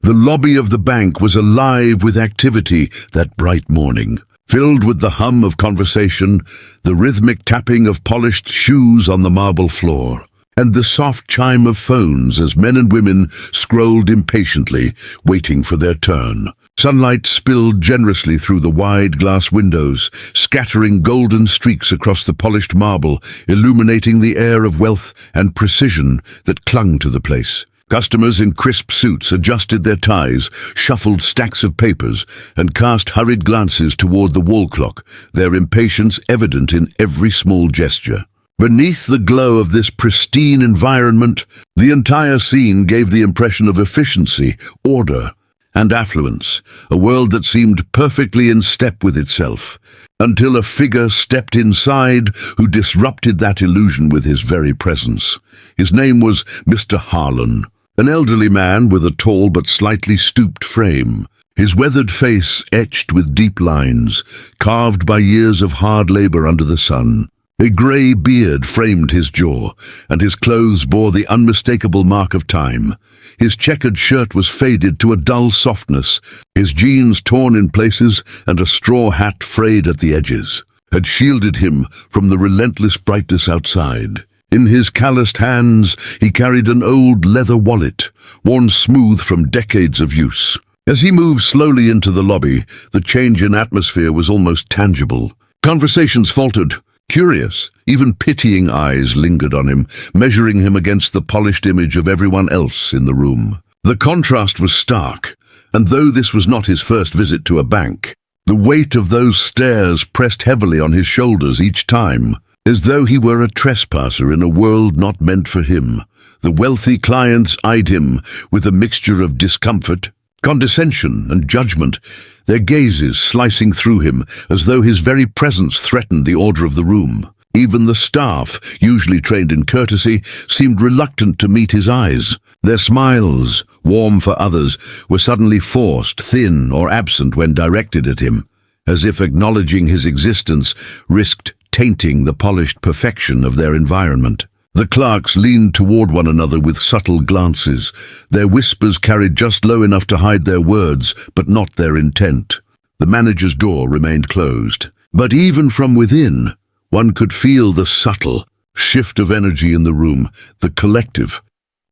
The lobby of the bank was alive with activity that bright morning, filled with the hum of conversation, the rhythmic tapping of polished shoes on the marble floor, and the soft chime of phones as men and women scrolled impatiently, waiting for their turn. Sunlight spilled generously through the wide glass windows, scattering golden streaks across the polished marble, illuminating the air of wealth and precision that clung to the place. Customers in crisp suits adjusted their ties, shuffled stacks of papers, and cast hurried glances toward the wall clock, their impatience evident in every small gesture. Beneath the glow of this pristine environment, the entire scene gave the impression of efficiency, order, and affluence, a world that seemed perfectly in step with itself, until a figure stepped inside who disrupted that illusion with his very presence. His name was Mr. Harlan, an elderly man with a tall but slightly stooped frame, his weathered face etched with deep lines, carved by years of hard labor under the sun. A grey beard framed his jaw, and his clothes bore the unmistakable mark of time. His checkered shirt was faded to a dull softness, his jeans torn in places and a straw hat frayed at the edges, had shielded him from the relentless brightness outside. In his calloused hands he carried an old leather wallet, worn smooth from decades of use. As he moved slowly into the lobby, the change in atmosphere was almost tangible. Conversations faltered. Curious, even pitying eyes lingered on him, measuring him against the polished image of everyone else in the room. The contrast was stark, and though this was not his first visit to a bank, the weight of those stares pressed heavily on his shoulders each time, as though he were a trespasser in a world not meant for him. The wealthy clients eyed him with a mixture of discomfort, condescension, and judgment, their gazes slicing through him as though his very presence threatened the order of the room. Even the staff, usually trained in courtesy, seemed reluctant to meet his eyes. Their smiles, warm for others, were suddenly forced, thin, or absent when directed at him, as if acknowledging his existence risked tainting the polished perfection of their environment. The clerks leaned toward one another with subtle glances, their whispers carried just low enough to hide their words, but not their intent. The manager's door remained closed, but even from within, one could feel the subtle shift of energy in the room, the collective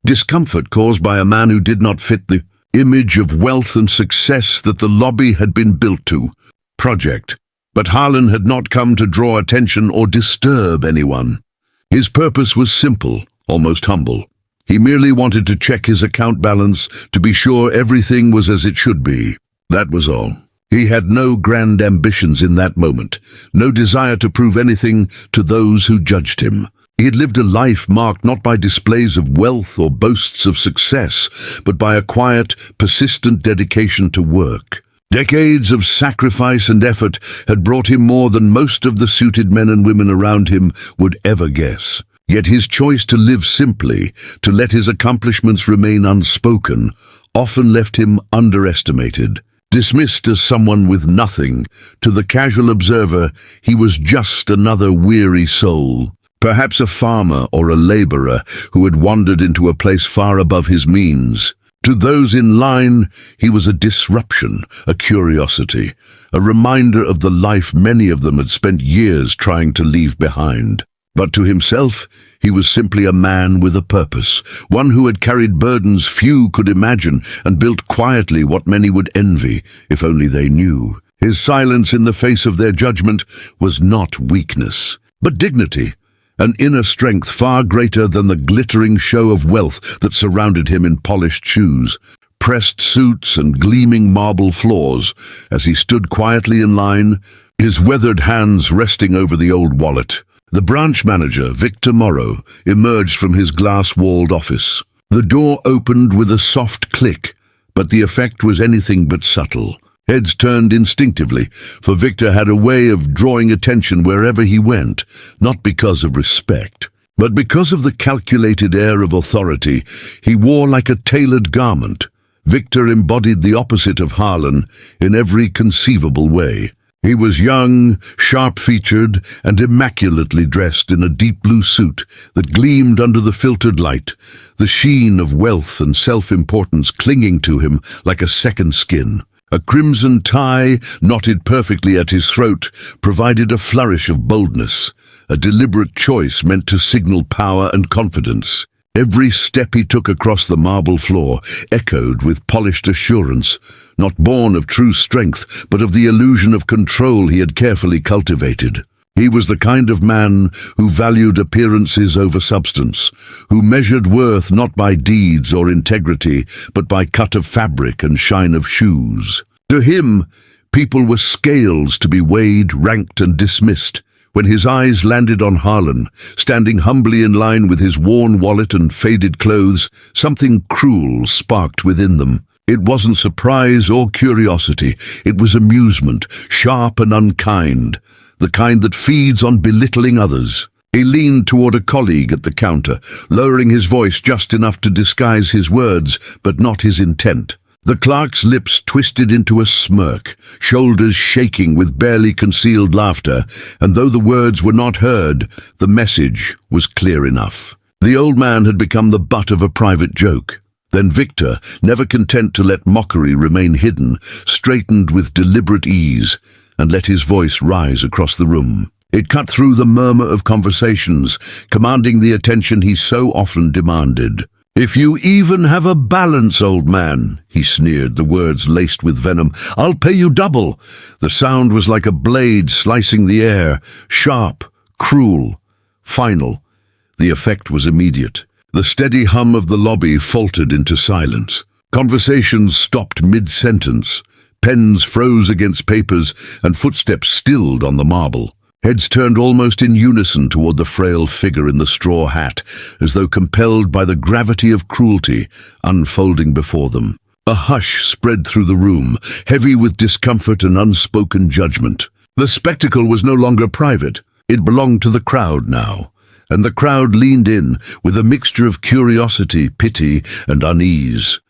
discomfort caused by a man who did not fit the image of wealth and success that the lobby had been built to. Project. But Harlan had not come to draw attention or disturb anyone. His purpose was simple, almost humble. He merely wanted to check his account balance to be sure everything was as it should be. That was all. He had no grand ambitions in that moment, no desire to prove anything to those who judged him. He had lived a life marked not by displays of wealth or boasts of success, but by a quiet, persistent dedication to work. Decades of sacrifice and effort had brought him more than most of the suited men and women around him would ever guess. Yet his choice to live simply, to let his accomplishments remain unspoken, often left him underestimated. Dismissed as someone with nothing, to the casual observer, he was just another weary soul. Perhaps a farmer or a laborer who had wandered into a place far above his means. To those in line, he was a disruption, a curiosity, a reminder of the life many of them had spent years trying to leave behind. But to himself, he was simply a man with a purpose, one who had carried burdens few could imagine and built quietly what many would envy, if only they knew. His silence in the face of their judgment was not weakness, but dignity. An inner strength far greater than the glittering show of wealth that surrounded him in polished shoes, pressed suits and gleaming marble floors, as he stood quietly in line, his weathered hands resting over the old wallet. The branch manager, Victor Morrow, emerged from his glass-walled office. The door opened with a soft click, but the effect was anything but subtle. Heads turned instinctively, for Victor had a way of drawing attention wherever he went, not because of respect, but because of the calculated air of authority he wore like a tailored garment. Victor embodied the opposite of Harlan in every conceivable way. He was young, sharp-featured, and immaculately dressed in a deep blue suit that gleamed under the filtered light, the sheen of wealth and self-importance clinging to him like a second skin. A crimson tie, knotted perfectly at his throat, provided a flourish of boldness, a deliberate choice meant to signal power and confidence. Every step he took across the marble floor echoed with polished assurance, not born of true strength, but of the illusion of control he had carefully cultivated. He was the kind of man who valued appearances over substance, who measured worth not by deeds or integrity, but by cut of fabric and shine of shoes. To him, people were scales to be weighed, ranked, and dismissed. When his eyes landed on Harlan, standing humbly in line with his worn wallet and faded clothes, something cruel sparked within them. It wasn't surprise or curiosity, it was amusement, sharp and unkind, the kind that feeds on belittling others. He leaned toward a colleague at the counter, lowering his voice just enough to disguise his words, but not his intent. The clerk's lips twisted into a smirk, shoulders shaking with barely concealed laughter, and though the words were not heard, the message was clear enough. The old man had become the butt of a private joke. Then Victor, never content to let mockery remain hidden, straightened with deliberate ease and let his voice rise across the room. It cut through the murmur of conversations, commanding the attention he so often demanded. "If you even have a balance, old man," he sneered, the words laced with venom, "I'll pay you double." The sound was like a blade slicing the air, sharp, cruel, final. The effect was immediate. The steady hum of the lobby faltered into silence. Conversations stopped mid-sentence. Pens froze against papers, and footsteps stilled on the marble. Heads turned almost in unison toward the frail figure in the straw hat, as though compelled by the gravity of cruelty unfolding before them. A hush spread through the room, heavy with discomfort and unspoken judgment. The spectacle was no longer private. It belonged to the crowd now, and the crowd leaned in with a mixture of curiosity, pity, and unease.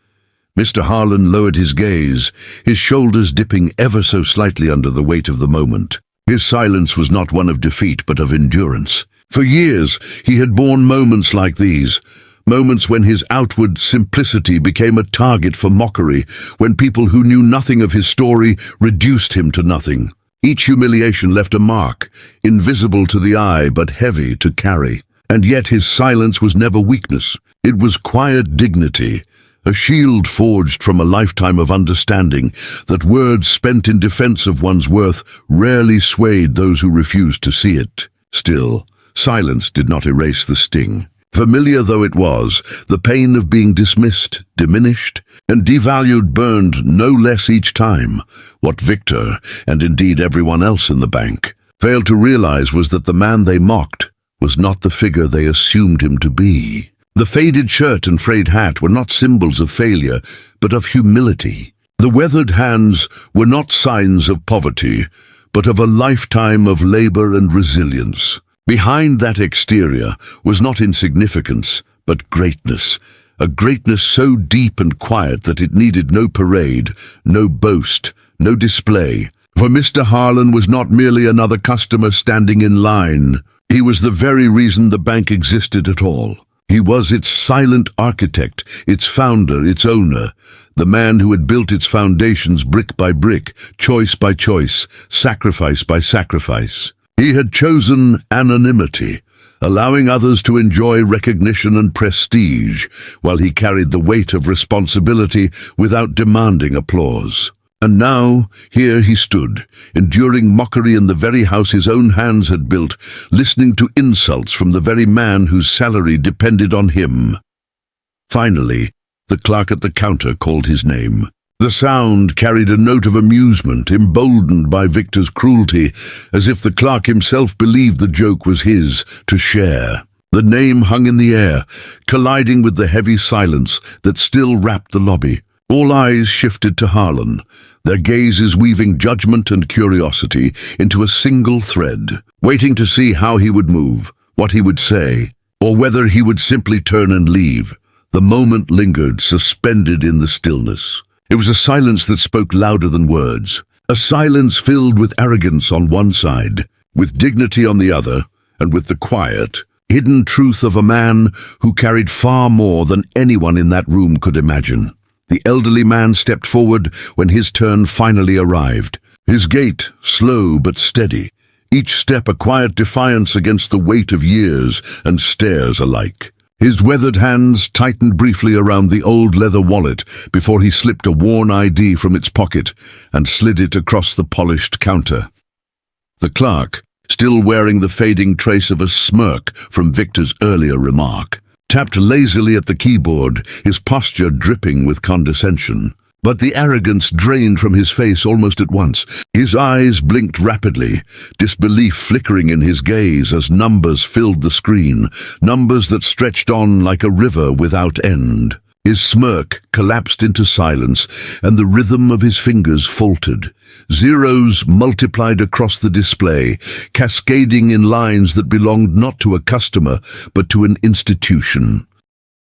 Mr. Harlan lowered his gaze, his shoulders dipping ever so slightly under the weight of the moment. His silence was not one of defeat, but of endurance. For years, he had borne moments like these, moments when his outward simplicity became a target for mockery, when people who knew nothing of his story reduced him to nothing. Each humiliation left a mark, invisible to the eye but heavy to carry. And yet his silence was never weakness. It was quiet dignity, a shield forged from a lifetime of understanding that words spent in defense of one's worth rarely swayed those who refused to see it. Still, silence did not erase the sting. Familiar though it was, the pain of being dismissed, diminished, and devalued burned no less each time. What Victor, and indeed everyone else in the bank, failed to realize was that the man they mocked was not the figure they assumed him to be. The faded shirt and frayed hat were not symbols of failure, but of humility. The weathered hands were not signs of poverty, but of a lifetime of labor and resilience. Behind that exterior was not insignificance, but greatness, a greatness so deep and quiet that it needed no parade, no boast, no display. For Mr. Harlan was not merely another customer standing in line. He was the very reason the bank existed at all. He was its silent architect, its founder, its owner, the man who had built its foundations brick by brick, choice by choice, sacrifice by sacrifice. He had chosen anonymity, allowing others to enjoy recognition and prestige, while he carried the weight of responsibility without demanding applause. And now, here he stood, enduring mockery in the very house his own hands had built, listening to insults from the very man whose salary depended on him. Finally, the clerk at the counter called his name. The sound carried a note of amusement, emboldened by Victor's cruelty, as if the clerk himself believed the joke was his to share. The name hung in the air, colliding with the heavy silence that still wrapped the lobby. All eyes shifted to Harlan, their gazes weaving judgment and curiosity into a single thread, waiting to see how he would move, what he would say, or whether he would simply turn and leave. The moment lingered, suspended in the stillness. It was a silence that spoke louder than words, A silence filled with arrogance on one side, with dignity on the other, and with the quiet, hidden truth of a man who carried far more than anyone in that room could imagine. The elderly man stepped forward when his turn finally arrived. His gait, slow but steady, each step a quiet defiance against the weight of years and stares alike. His weathered hands tightened briefly around the old leather wallet before he slipped a worn ID from its pocket and slid it across the polished counter. The clerk, still wearing the fading trace of a smirk from Victor's earlier remark, tapped lazily at the keyboard, his posture dripping with condescension. But the arrogance drained from his face almost at once. His eyes blinked rapidly, disbelief flickering in his gaze as numbers filled the screen, numbers that stretched on like a river without end. His smirk collapsed into silence, and the rhythm of his fingers faltered. Zeros multiplied across the display, cascading in lines that belonged not to a customer, but to an institution.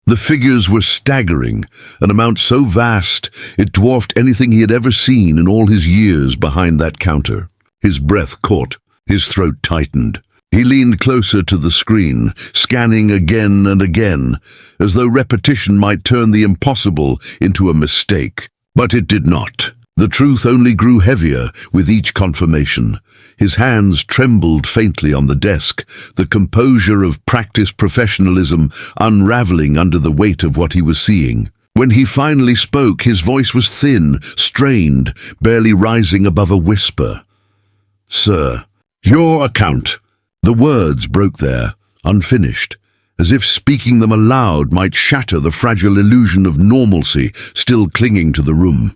The figures were staggering, an amount so vast it dwarfed anything he had ever seen in all his years behind that counter. His breath caught, his throat tightened. He leaned closer to the screen, scanning again and again, as though repetition might turn the impossible into a mistake. But it did not. The truth only grew heavier with each confirmation. His hands trembled faintly on the desk, the composure of practiced professionalism unraveling under the weight of what he was seeing. When he finally spoke, his voice was thin, strained, barely rising above a whisper. "Sir, your account." The words broke there, unfinished, as if speaking them aloud might shatter the fragile illusion of normalcy still clinging to the room.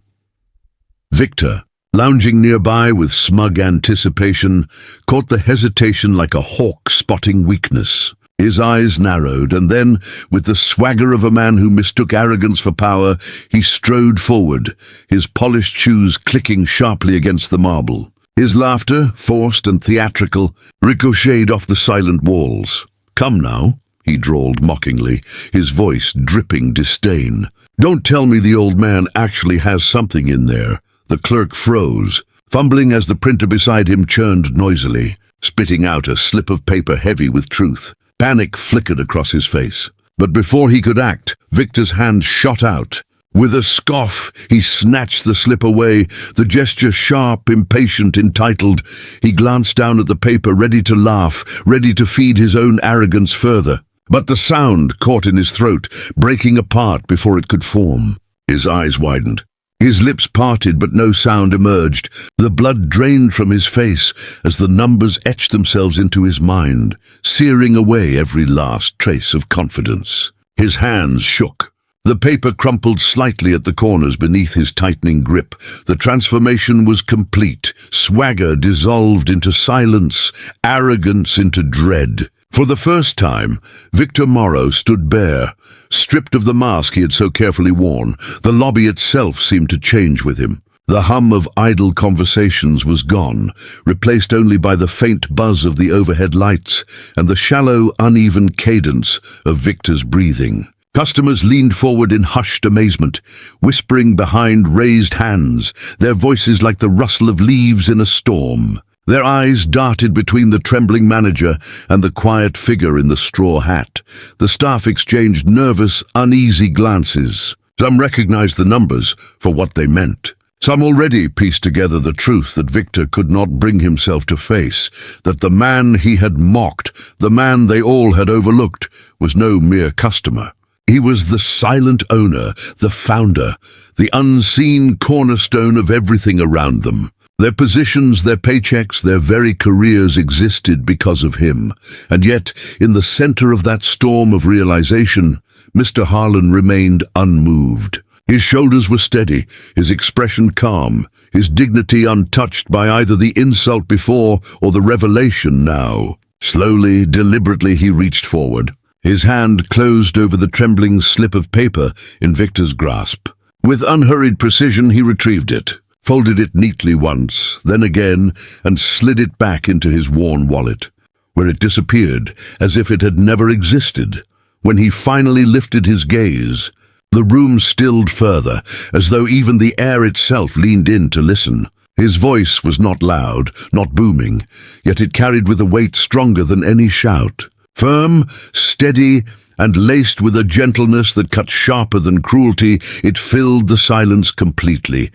Victor, lounging nearby with smug anticipation, caught the hesitation like a hawk spotting weakness. His eyes narrowed, and then, with the swagger of a man who mistook arrogance for power, he strode forward, his polished shoes clicking sharply against the marble. His laughter, forced and theatrical, ricocheted off the silent walls. "Come now," he drawled mockingly, his voice dripping disdain. "Don't tell me the old man actually has something in there." The clerk froze, fumbling as the printer beside him churned noisily, spitting out a slip of paper heavy with truth. Panic flickered across his face. But before he could act, Victor's hand shot out. With a scoff, he snatched the slip away, the gesture sharp, impatient, entitled. He glanced down at the paper, ready to laugh, ready to feed his own arrogance further. But the sound caught in his throat, breaking apart before it could form. His eyes widened. His lips parted, but no sound emerged. The blood drained from his face as the numbers etched themselves into his mind, searing away every last trace of confidence. His hands shook. The paper crumpled slightly at the corners beneath his tightening grip. The transformation was complete. Swagger dissolved into silence, arrogance into dread. For the first time, Victor Morrow stood bare, stripped of the mask he had so carefully worn. The lobby itself seemed to change with him. The hum of idle conversations was gone, replaced only by the faint buzz of the overhead lights and the shallow, uneven cadence of Victor's breathing. Customers leaned forward in hushed amazement, whispering behind raised hands, their voices like the rustle of leaves in a storm. Their eyes darted between the trembling manager and the quiet figure in the straw hat. The staff exchanged nervous, uneasy glances. Some recognized the numbers for what they meant. Some already pieced together the truth that Victor could not bring himself to face, that the man he had mocked, the man they all had overlooked, was no mere customer. He was the silent owner, the founder, the unseen cornerstone of everything around them. Their positions, their paychecks, their very careers existed because of him. And yet, in the center of that storm of realization, Mr. Harlan remained unmoved. His shoulders were steady, his expression calm, his dignity untouched by either the insult before or the revelation now. Slowly, deliberately, he reached forward. His hand closed over the trembling slip of paper in Victor's grasp. With unhurried precision, he retrieved it, folded it neatly once, then again, and slid it back into his worn wallet, where it disappeared as if it had never existed. When he finally lifted his gaze, the room stilled further, as though even the air itself leaned in to listen. His voice was not loud, not booming, yet it carried with a weight stronger than any shout. Firm, steady, and laced with a gentleness that cut sharper than cruelty, it filled the silence completely.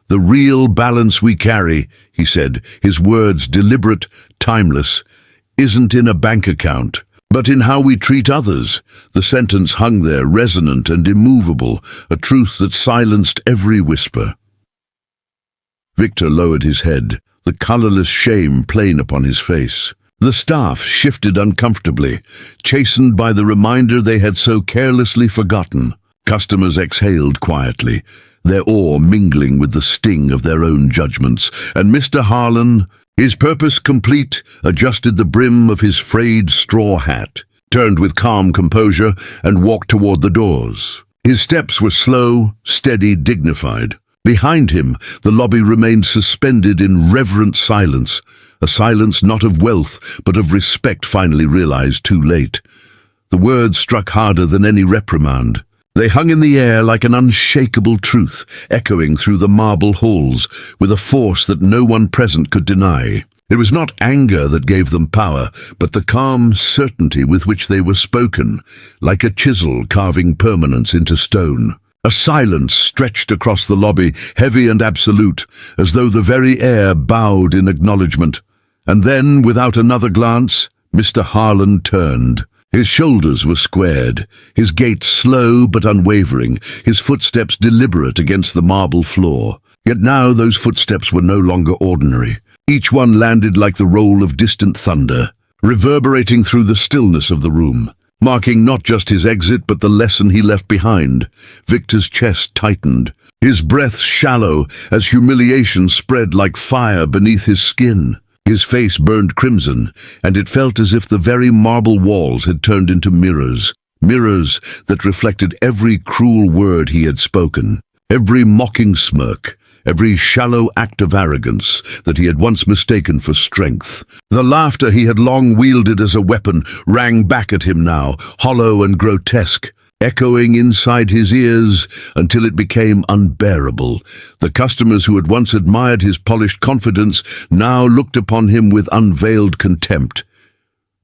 "The real balance we carry," he said, his words deliberate, timeless, "isn't in a bank account, but in how we treat others." The sentence hung there, resonant and immovable, a truth that silenced every whisper. Victor lowered his head, the colorless shame plain upon his face. The staff shifted uncomfortably, chastened by the reminder they had so carelessly forgotten. Customers exhaled quietly, their awe mingling with the sting of their own judgments, and Mr. Harlan, his purpose complete, adjusted the brim of his frayed straw hat, turned with calm composure, and walked toward the doors. His steps were slow, steady, dignified. Behind him, the lobby remained suspended in reverent silence, a silence not of wealth, but of respect finally realized too late. The words struck harder than any reprimand. They hung in the air like an unshakable truth, echoing through the marble halls with a force that no one present could deny. It was not anger that gave them power, but the calm certainty with which they were spoken, like a chisel carving permanence into stone. A silence stretched across the lobby, heavy and absolute, as though the very air bowed in acknowledgement. And then, without another glance, Mr. Harlan turned. His shoulders were squared, his gait slow but unwavering, his footsteps deliberate against the marble floor. Yet now those footsteps were no longer ordinary. Each one landed like the roll of distant thunder, reverberating through the stillness of the room, marking not just his exit but the lesson he left behind. Victor's chest tightened, his breath shallow as humiliation spread like fire beneath his skin. His face burned crimson, and it felt as if the very marble walls had turned into mirrors, mirrors that reflected every cruel word he had spoken, every mocking smirk, every shallow act of arrogance that he had once mistaken for strength. The laughter he had long wielded as a weapon rang back at him now, hollow and grotesque, echoing inside his ears until it became unbearable. The customers who had once admired his polished confidence now looked upon him with unveiled contempt.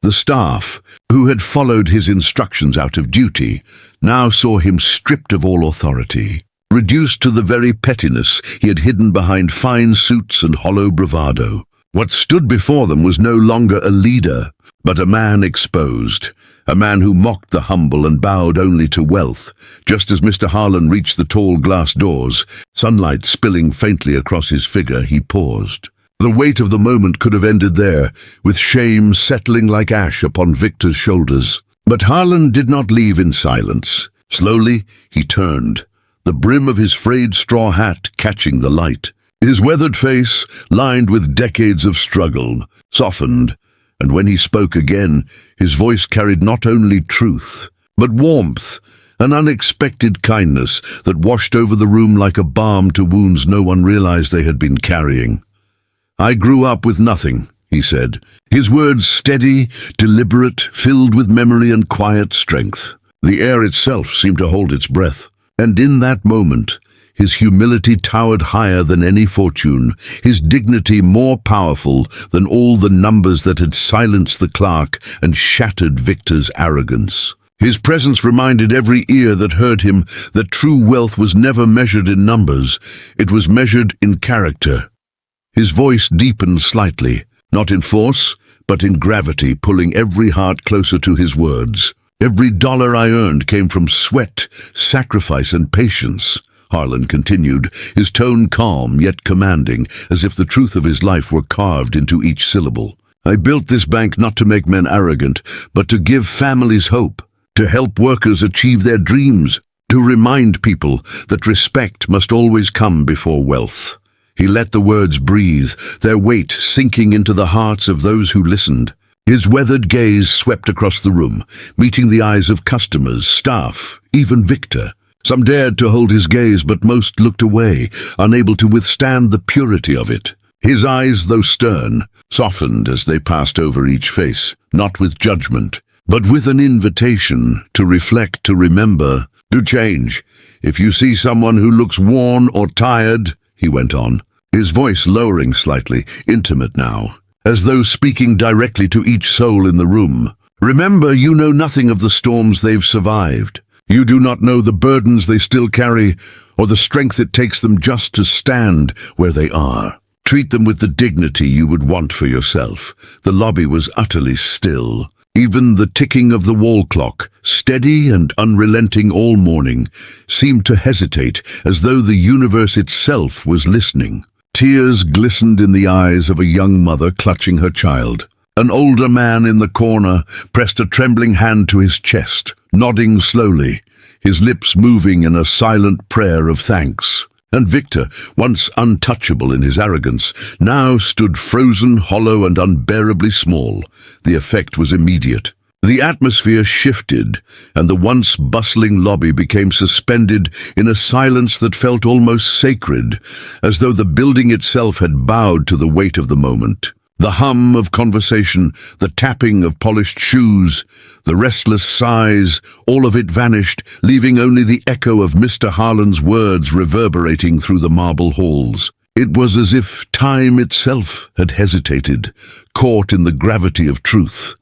The staff, who had followed his instructions out of duty, now saw him stripped of all authority, reduced to the very pettiness he had hidden behind fine suits and hollow bravado. What stood before them was no longer a leader, but a man exposed, a man who mocked the humble and bowed only to wealth. Just as Mr. Harlan reached the tall glass doors, sunlight spilling faintly across his figure, he paused. The weight of the moment could have ended there, with shame settling like ash upon Victor's shoulders. But Harlan did not leave in silence. Slowly, he turned, the brim of his frayed straw hat catching the light. His weathered face, lined with decades of struggle, softened, and when he spoke again, his voice carried not only truth, but warmth, an unexpected kindness that washed over the room like a balm to wounds no one realized they had been carrying. "I grew up with nothing," he said, his words steady, deliberate, filled with memory and quiet strength. The air itself seemed to hold its breath, and in that moment, his humility towered higher than any fortune, his dignity more powerful than all the numbers that had silenced the clerk and shattered Victor's arrogance. His presence reminded every ear that heard him that true wealth was never measured in numbers, it was measured in character. His voice deepened slightly, not in force, but in gravity, pulling every heart closer to his words. "Every dollar I earned came from sweat, sacrifice, and patience," Harlan continued, his tone calm yet commanding, as if the truth of his life were carved into each syllable. "I built this bank not to make men arrogant, but to give families hope, to help workers achieve their dreams, to remind people that respect must always come before wealth." He let the words breathe, their weight sinking into the hearts of those who listened. His weathered gaze swept across the room, meeting the eyes of customers, staff, even Victor. Some dared to hold his gaze, but most looked away, unable to withstand the purity of it. His eyes, though stern, softened as they passed over each face, not with judgment, but with an invitation to reflect, to remember, to change. "If you see someone who looks worn or tired," he went on, his voice lowering slightly, intimate now, as though speaking directly to each soul in the room. "Remember, you know nothing of the storms they've survived. You do not know the burdens they still carry, or the strength it takes them just to stand where they are. Treat them with the dignity you would want for yourself." The lobby was utterly still. Even the ticking of the wall clock, steady and unrelenting all morning, seemed to hesitate, as though the universe itself was listening. Tears glistened in the eyes of a young mother clutching her child. An older man in the corner pressed a trembling hand to his chest, nodding slowly, his lips moving in a silent prayer of thanks. And Victor, once untouchable in his arrogance, now stood frozen, hollow, and unbearably small. The effect was immediate. The atmosphere shifted, and the once bustling lobby became suspended in a silence that felt almost sacred, as though the building itself had bowed to the weight of the moment. The hum of conversation, the tapping of polished shoes, the restless sighs, all of it vanished, leaving only the echo of Mr. Harlan's words reverberating through the marble halls. It was as if time itself had hesitated, caught in the gravity of truth.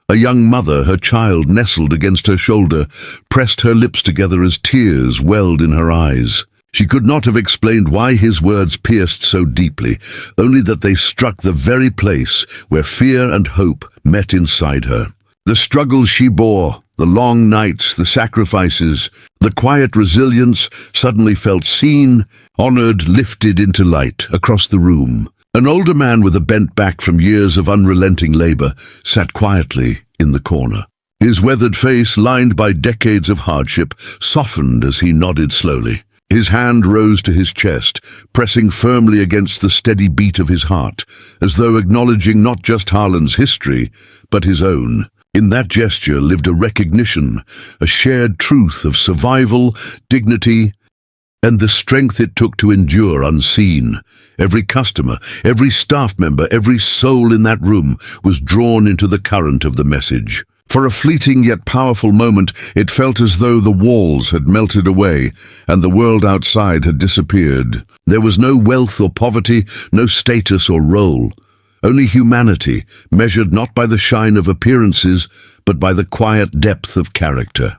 A young mother, her child nestled against her shoulder, pressed her lips together as tears welled in her eyes. She could not have explained why his words pierced so deeply, only that they struck the very place where fear and hope met inside her. The struggles she bore, the long nights, the sacrifices, the quiet resilience suddenly felt seen, honored, lifted into light across the room. An older man with a bent back from years of unrelenting labor sat quietly in the corner. His weathered face, lined by decades of hardship, softened as he nodded slowly. His hand rose to his chest, pressing firmly against the steady beat of his heart, as though acknowledging not just Harlan's history, but his own. In that gesture lived a recognition, a shared truth of survival, dignity, and the strength it took to endure unseen. Every customer, every staff member, every soul in that room was drawn into the current of the message. For a fleeting yet powerful moment, it felt as though the walls had melted away and the world outside had disappeared. There was no wealth or poverty, no status or role. Only humanity, measured not by the shine of appearances, but by the quiet depth of character.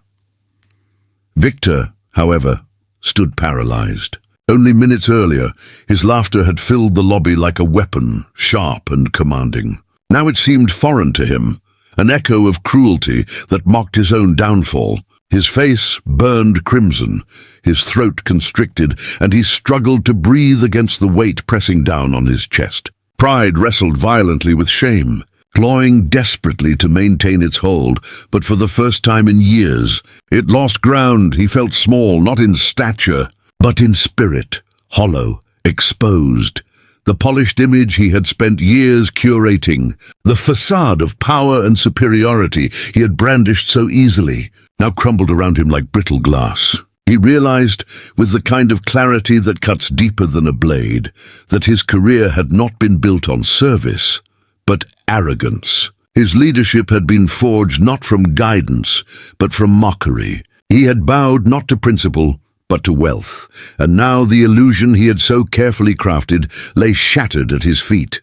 Victor, however, stood paralyzed. Only minutes earlier, his laughter had filled the lobby like a weapon, sharp and commanding. Now it seemed foreign to him, an echo of cruelty that mocked his own downfall. His face burned crimson, his throat constricted, and he struggled to breathe against the weight pressing down on his chest. Pride wrestled violently with shame, clawing desperately to maintain its hold, but for the first time in years, it lost ground. He felt small, not in stature, but in spirit, hollow, exposed. The polished image he had spent years curating, the facade of power and superiority he had brandished so easily, now crumbled around him like brittle glass. He realized, with the kind of clarity that cuts deeper than a blade, that his career had not been built on service, but arrogance. His leadership had been forged not from guidance, but from mockery. He had bowed not to principle, but to wealth, and now the illusion he had so carefully crafted lay shattered at his feet.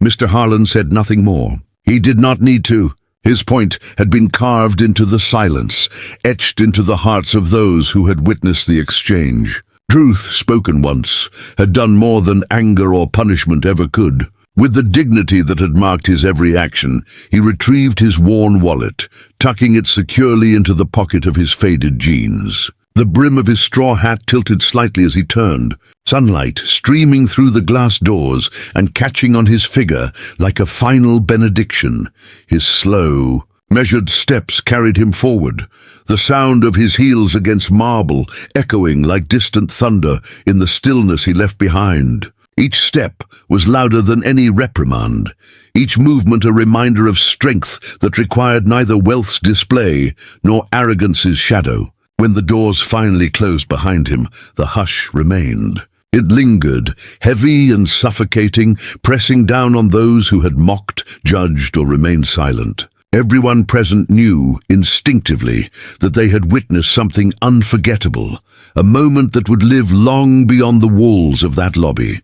Mr. Harlan said nothing more. He did not need to. His point had been carved into the silence, etched into the hearts of those who had witnessed the exchange. Truth, spoken once, had done more than anger or punishment ever could. With the dignity that had marked his every action, he retrieved his worn wallet, tucking it securely into the pocket of his faded jeans. The brim of his straw hat tilted slightly as he turned, sunlight streaming through the glass doors and catching on his figure like a final benediction. His slow, measured steps carried him forward, the sound of his heels against marble echoing like distant thunder in the stillness he left behind. Each step was louder than any reprimand, each movement a reminder of strength that required neither wealth's display nor arrogance's shadow. When the doors finally closed behind him, the hush remained. It lingered, heavy and suffocating, pressing down on those who had mocked, judged, or remained silent. Everyone present knew, instinctively, that they had witnessed something unforgettable, a moment that would live long beyond the walls of that lobby.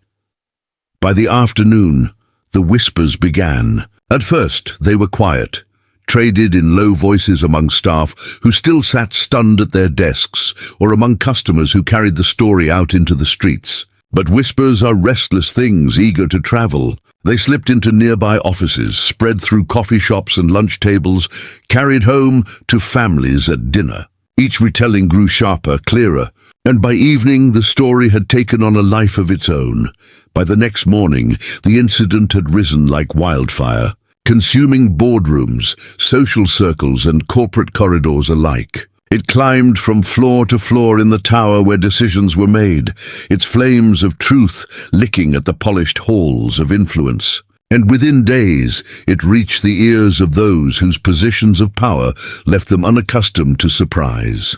By the afternoon, the whispers began. At first, they were quiet, traded in low voices among staff who still sat stunned at their desks, or among customers who carried the story out into the streets. But whispers are restless things eager to travel. They slipped into nearby offices, spread through coffee shops and lunch tables, carried home to families at dinner. Each retelling grew sharper, clearer, and by evening the story had taken on a life of its own. By the next morning, the incident had risen like wildfire, consuming boardrooms, social circles, and corporate corridors alike. It climbed from floor to floor in the tower where decisions were made, its flames of truth licking at the polished halls of influence. And within days, it reached the ears of those whose positions of power left them unaccustomed to surprise.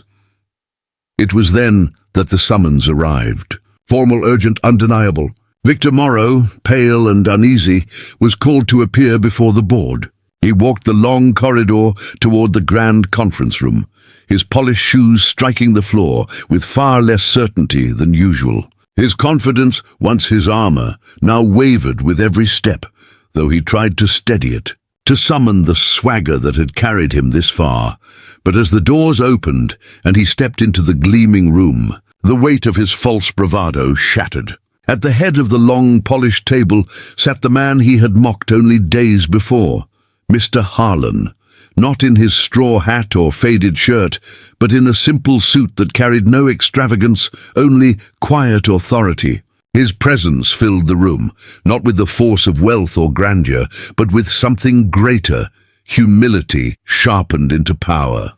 It was then that the summons arrived. Formal, urgent, undeniable. Victor Morrow, pale and uneasy, was called to appear before the board. He walked the long corridor toward the grand conference room, his polished shoes striking the floor with far less certainty than usual. His confidence, once his armor, now wavered with every step, though he tried to steady it, to summon the swagger that had carried him this far. But as the doors opened and he stepped into the gleaming room, the weight of his false bravado shattered. At the head of the long, polished table sat the man he had mocked only days before, Mr. Harlan, not in his straw hat or faded shirt, but in a simple suit that carried no extravagance, only quiet authority. His presence filled the room, not with the force of wealth or grandeur, but with something greater, humility sharpened into power.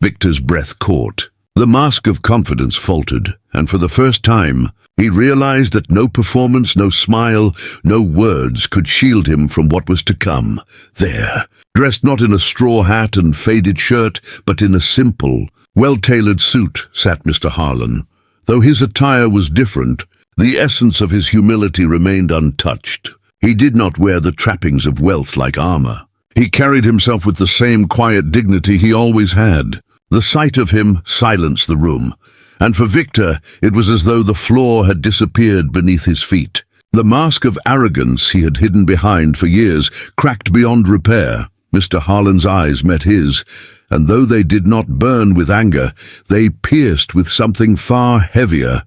Victor's breath caught. The mask of confidence faltered, and for the first time, he realized that no performance, no smile, no words could shield him from what was to come. There, dressed not in a straw hat and faded shirt, but in a simple, well-tailored suit, sat Mr. Harlan. Though his attire was different, the essence of his humility remained untouched. He did not wear the trappings of wealth like armor. He carried himself with the same quiet dignity he always had. The sight of him silenced the room, and for Victor it was as though the floor had disappeared beneath his feet. The mask of arrogance he had hidden behind for years cracked beyond repair. Mr. Harlan's eyes met his, and though they did not burn with anger, they pierced with something far heavier,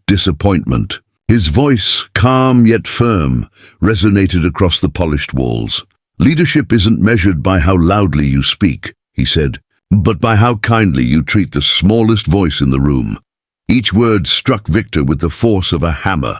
disappointment. His voice, calm yet firm, resonated across the polished walls. "Leadership isn't measured by how loudly you speak," he said, "but by how kindly you treat the smallest voice in the room." Each word struck Victor with the force of a hammer,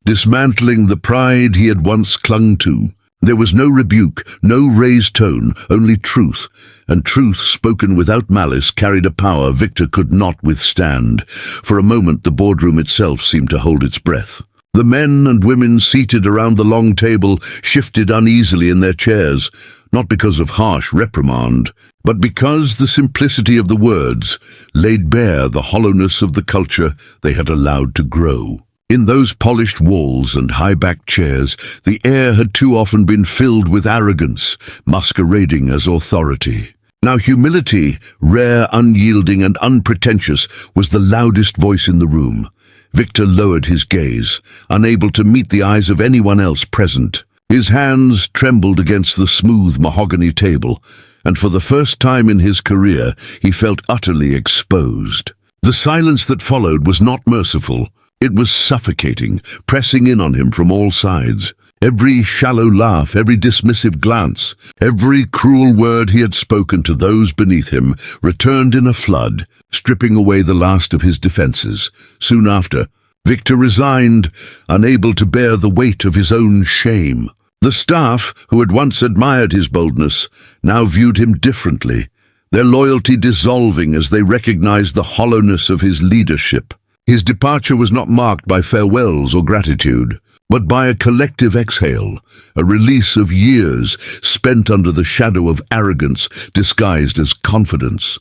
dismantling the pride he had once clung to. There was no rebuke, no raised tone, only truth, and truth spoken without malice carried a power Victor could not withstand. For a moment the boardroom itself seemed to hold its breath. The men and women seated around the long table shifted uneasily in their chairs, not because of harsh reprimand, but because the simplicity of the words laid bare the hollowness of the culture they had allowed to grow. In those polished walls and high-backed chairs, the air had too often been filled with arrogance, masquerading as authority. Now humility, rare, unyielding, and unpretentious, was the loudest voice in the room. Victor lowered his gaze, unable to meet the eyes of anyone else present. His hands trembled against the smooth mahogany table, and for the first time in his career he felt utterly exposed. The silence that followed was not merciful. It was suffocating, pressing in on him from all sides. Every shallow laugh, every dismissive glance, every cruel word he had spoken to those beneath him returned in a flood, stripping away the last of his defenses. Soon after, Victor resigned, unable to bear the weight of his own shame. The staff, who had once admired his boldness, now viewed him differently, their loyalty dissolving as they recognized the hollowness of his leadership. His departure was not marked by farewells or gratitude, but by a collective exhale, a release of years spent under the shadow of arrogance disguised as confidence.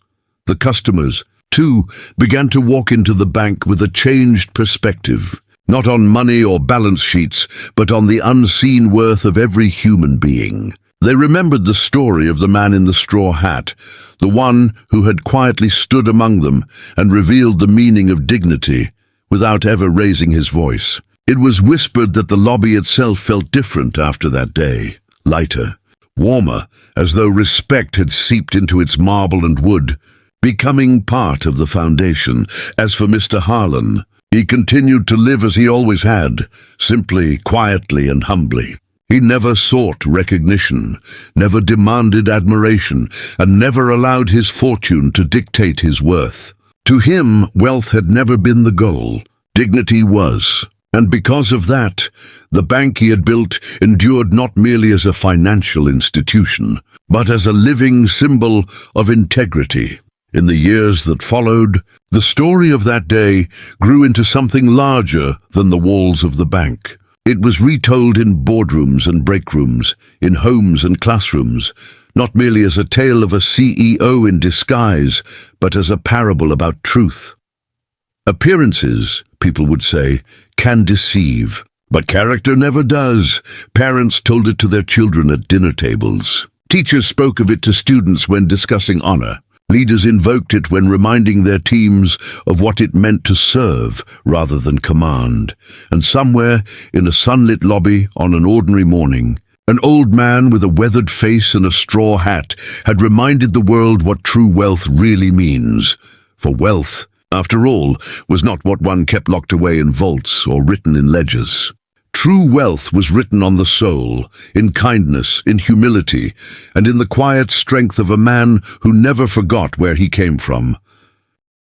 The customers, too, began to walk into the bank with a changed perspective, not on money or balance sheets, but on the unseen worth of every human being. They remembered the story of the man in the straw hat, the one who had quietly stood among them and revealed the meaning of dignity without ever raising his voice. It was whispered that the lobby itself felt different after that day, lighter, warmer, as though respect had seeped into its marble and wood, becoming part of the foundation. As for Mr. Harlan, he continued to live as he always had, simply, quietly and humbly. He never sought recognition, never demanded admiration, and never allowed his fortune to dictate his worth. To him, wealth had never been the goal. Dignity was. And because of that, the bank he had built endured not merely as a financial institution, but as a living symbol of integrity. In the years that followed, the story of that day grew into something larger than the walls of the bank. It was retold in boardrooms and break rooms, in homes and classrooms, not merely as a tale of a CEO in disguise, but as a parable about truth. Appearances, people would say, can deceive, but character never does. Parents told it to their children at dinner tables. Teachers spoke of it to students when discussing honor. Leaders invoked it when reminding their teams of what it meant to serve rather than command. And somewhere, in a sunlit lobby on an ordinary morning, an old man with a weathered face and a straw hat had reminded the world what true wealth really means. For wealth, after all, was not what one kept locked away in vaults or written in ledgers. True wealth was written on the soul, in kindness, in humility, and in the quiet strength of a man who never forgot where he came from.